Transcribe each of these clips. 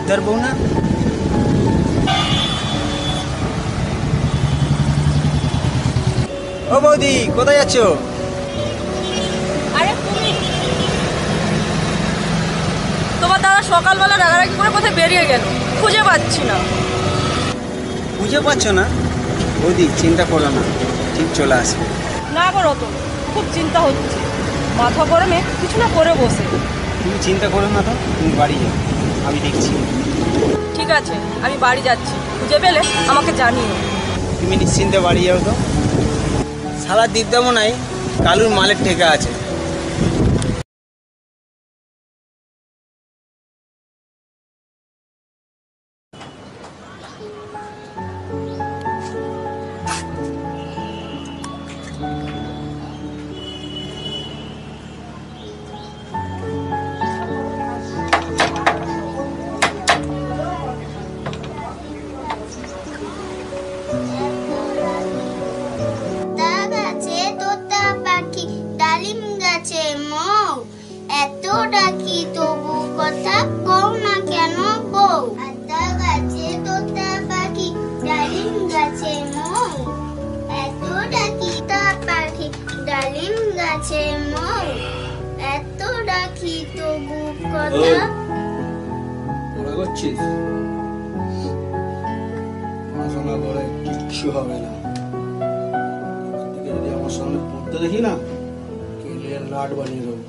দীপদার বউ না? ও বৌদি, কোথায় যাচ্ছ? আরে তুমি, তোমার দাদা সকালবেলা রাগারাগি করে কোথায় বেরিয়ে গেল, খুঁজে পাচ্ছি না। বুঝে পাচ্ছ না? বৌদি চিন্তা করো না, ঠিক চলে আসবে। না গো রতন, খুব চিন্তা হচ্ছে, মাথা গরমে কিছু না করে বসে। তুমি চিন্তা করো না তো, তুমি বাড়ি যাও, আমি দেখছি। ঠিক আছে, আমি বাড়ি যাচ্ছি, খুঁজে পেলে আমাকে জানিও। তুমি নিশ্চিন্তে বাড়ি যাও তো। সারা দীপদা মনে হয় কালুর মালের ঠেকা আছে। এত ডাকি তবু কথা কও না কেন বউ? আতা গাছে তোতা পাখি ডালিম গাছে মৌ, এত ডাকি তা পাখি ডালিম গাছে মৌ, এত ডাকি তবু কথা। মনে করছিস পড়াশোনা করে কিচ্ছু হবে না, যদি আমার সামনে পড়তে দেখি না কেলিয়ার লাট বানিয়ে দেবো।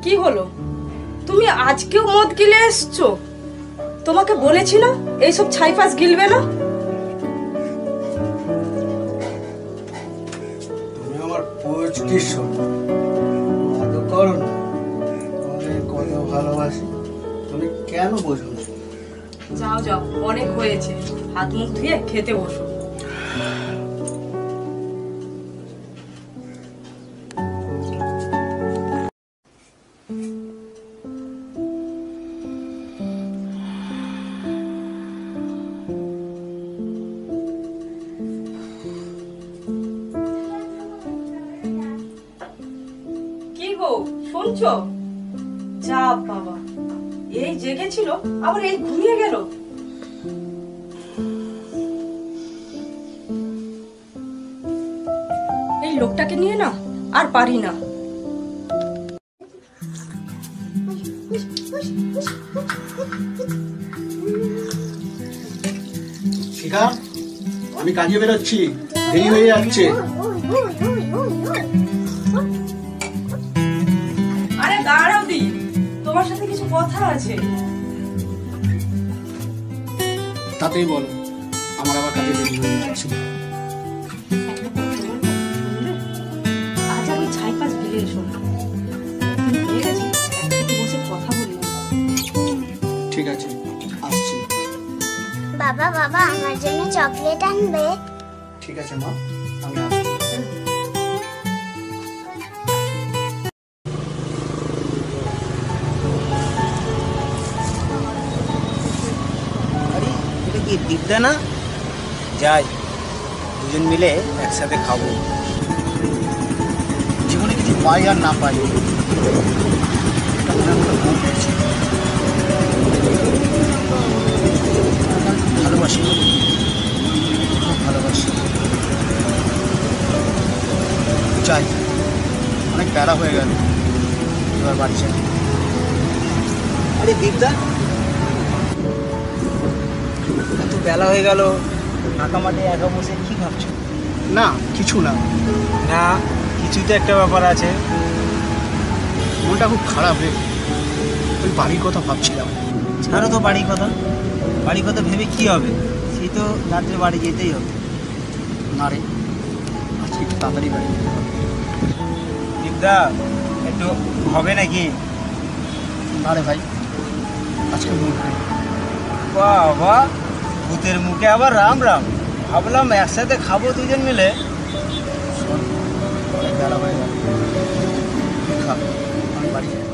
কি হলো, তুমি আজকেও মদ গিলে এসছো? তোমাকে বলেছি না এইসব ছাইফাস গিলবে না। তুমি আমার পুচকির সন্তান, মদ করো না, তোমাকে কত ভালোবাসি, তুমি কেন বোঝো না? যাও যাও, অনেক হয়েছে, হাত মুখ ধুয়ে খেতে বসো। শুনছো? যা বাবা, এই জেগেছিল আবার এই ঘুমিয়ে গেল। এই লোকটাকে নিয়ে না আর পারি না। শিখা, আমি কাজে বেরোচ্ছি, দেরি হয়ে যাচ্ছে। আরে দাঁড়াও দি, তোমার সাথে কিছু কথা আছে। তাতেই বলো, আমার আবার কাজে দেরি হয়ে যাচ্ছে। আজ আমি ছাইপাস গিলে এসো না, ঠিক আছে? একসাথে বসে কথা বলি। ঠিক আছে, আসছি। বাবা বাবা, আমার জন্য চকলেট আনবে? ঠিক আছে মা, আমি আসছি। দীপদা না? যাই, দুজন মিলে একসাথে খাবো। জীবনে কিছু পাই আর না পাই, ভালোবাসি, খুব ভালোবাসি। চাই, অনেক বেলা হয়ে গেল, এবার বাড়ি চাই। আরে দীপদা, এত বেলা হয়ে গেল, ফাঁকা মাঠে একা বসে কি ভাবছো? না, কিছু না। না, কিছু তো একটা ব্যাপার আছে। মনটা খুব খারাপ রে, ওই বাড়ির কথা ভাবছিলাম। ছাড়ো তো বাড়ির কথা, বাড়ির কথা ভেবে কি হবে? সেই তো রাত্রে বাড়ি যেতেই হবে। না রে, আজকে একটু তাড়াতাড়ি বাড়ি যেতে হবে। দীপদা, একটু হবে নাকি? না রে ভাই, আজকে মুড নেই। বাবা, ভূতের মুখে আবার রাম রাম। ভাবলাম একসাথে খাবো দুজন মিলে। শোন, অনেক বেলা হয়ে গেল, খা, আমি বাড়ি যাই।